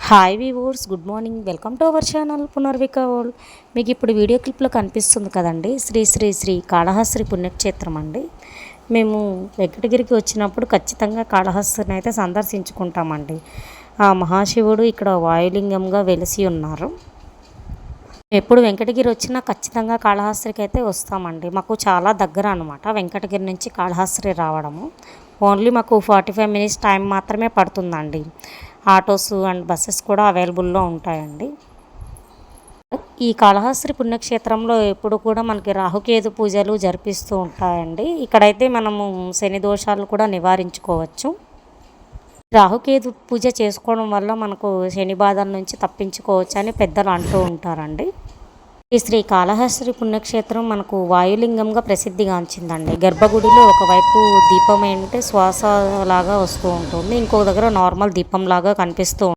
Hi weavers, good morning. Welcome to our channel Punarvika world. మీకు ఇప్పుడు video క్లిప్లో కనిపిస్తుంది కదండి, శ్రీ శ్రీ శ్రీ కాళహస్త్రి పుణ్యక్షేత్రం అండి. మేము వెంకటగిరికి వచ్చినప్పుడు ఖచ్చితంగా కాళహస్తిని అయితే సందర్శించుకుంటామండి. ఆ మహాశివుడు ఇక్కడ వాయులింగంగా వెలిసి ఉన్నారు. ఎప్పుడు వెంకటగిరి వచ్చినా ఖచ్చితంగా కాళహస్తికి అయితే వస్తామండి. మాకు చాలా దగ్గర అనమాట వెంకటగిరి నుంచి కాళహస్తి రావడము. ఓన్లీ మాకు 45 మినిట్స్ టైం మాత్రమే పడుతుందండి. ఆటోస్ అండ్ బస్సెస్ కూడా అవైలబుల్లో ఉంటాయండి. ఈ కాళహస్తి పుణ్యక్షేత్రంలో ఎప్పుడు కూడా మనకి రాహుకేతు పూజలు జరిపిస్తూ ఉంటాయండి. ఇక్కడైతే మనము శని దోషాలు కూడా నివారించుకోవచ్చు. రాహుకేతు పూజ చేసుకోవడం వల్ల మనకు శని బాధల నుంచి తప్పించుకోవచ్చు అని పెద్దలు అంటూ ఉంటారండి. ఈ శ్రీ కాళహస్తి పుణ్యక్షేత్రం మనకు వాయులింగంగా ప్రసిద్ధిగాంచిందండి. గర్భగుడిలో ఒకవైపు దీపం ఏంటంటే శ్వాస లాగా వస్తూ ఉంటుంది, ఇంకో దగ్గర నార్మల్ దీపం లాగా కనిపిస్తూ